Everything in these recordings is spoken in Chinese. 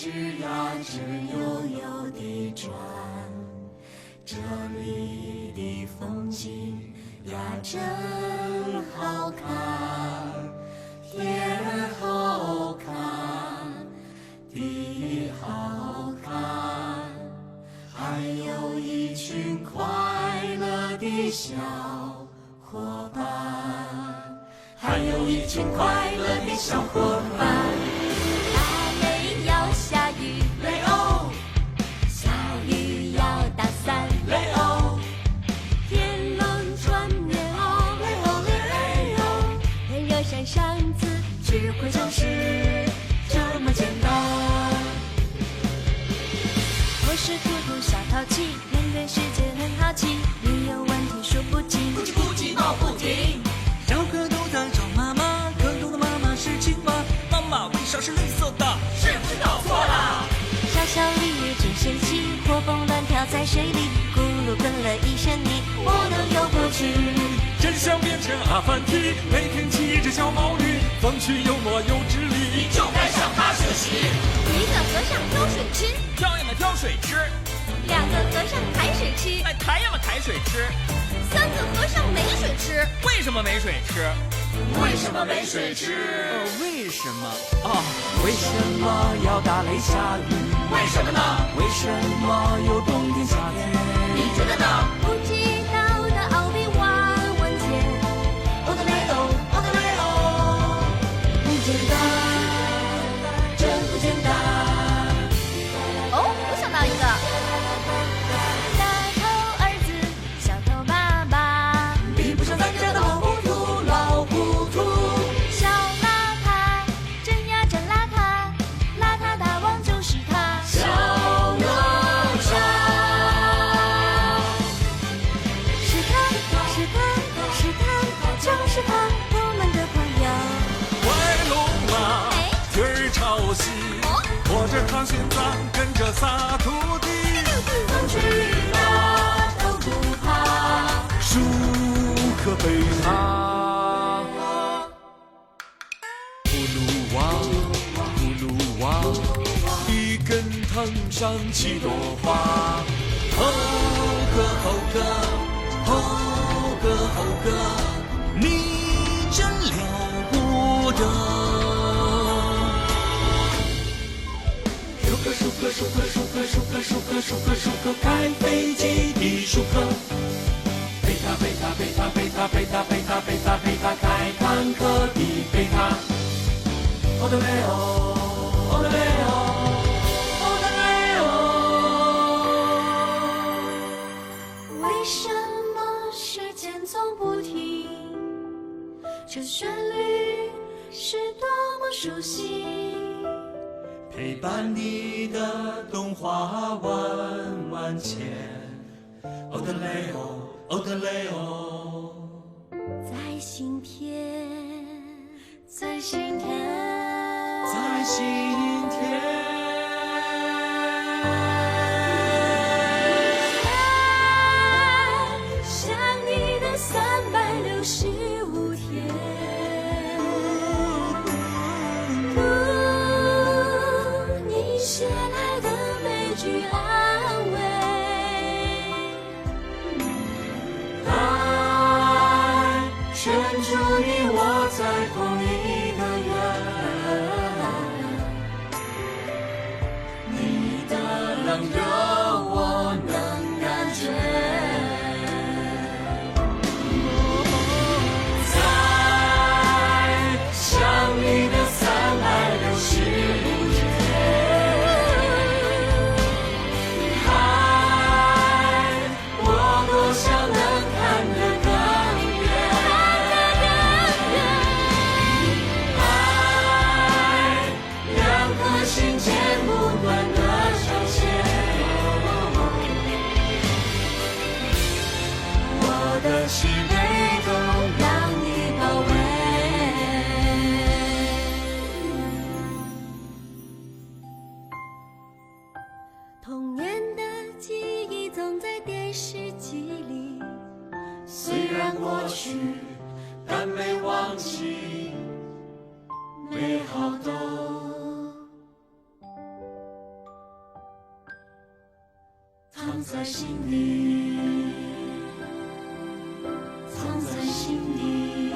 吱呀吱悠悠地转，这里的风景呀真好看，天儿好看，地好看，还有一群快乐的小伙伴，还有一群快乐的小伙伴。打雷要下雨，雷欧，下雨要打伞，雷欧，天冷穿棉袄，雷欧雷欧，天热扇扇子，智慧就是这么简单。我是兔兔小淘气，面对世界很好奇，你有问题说不尽，咕叽咕叽闹不停。小蝌蚪在找妈妈，蝌蚪的妈妈是青蛙，妈妈为啥是绿色的？是不是搞错了？小小鲤鱼真神奇，活蹦乱跳在水里，咕噜滚了一身泥，不能游过去。真想变成阿凡提，每天骑着小毛驴，风趣幽默有智力，就该向他学习。一个和尚挑水吃，漂亮的挑水吃，两个和尚抬水吃，哎，抬呀嘛抬水吃，三个和尚没水吃。为什么没水吃？为什么没水吃？为什么啊？为什么要打雷下雨？为什么呢？为什么有冬天夏天？你觉得呢？不知道的奥比万问天，哦的雷欧，哦的雷欧，不简单，真不简单。哦，我想到一个，大头儿子，小头爸爸，比不上咱家的老糊涂，老糊涂。小邋遢，真呀真邋遢，邋遢大王就是他。小哪吒，是他，是他，是他，就是他，我们的朋友。快龙啊，哎蹄儿朝西，驮着唐玄奘跟着仨徒弟，风去哪都不怕。舒克贝塔。葫芦娃，葫芦娃，一根藤上七朵花。猴哥，猴哥，猴哥，猴哥，你真了不得。舒克，舒克，舒克，舒克，舒克，舒克，舒克，开飞机的舒克。贝塔，贝塔，贝塔，贝塔，贝塔，贝塔，贝塔，贝塔，开坦克的贝塔。哦的雷欧，哦的雷欧，哦的雷欧。为什么时间总不停？这旋律是多么熟悉。陪伴你的动画万万千。哦的雷欧，哦的雷欧。在心田，在心田，在心田。想你的365天，你写来的每句安慰，爱圈住你我在风里的缘，你的冷热我能感觉。在想你的365天，爱我多想能看得更远。爱两颗心间不断的上线，我的心被都让你包围。童年的记忆总在电视机里，虽然过去，但没忘记美好都藏在心底，藏在心底，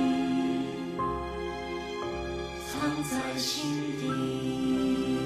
藏在心底。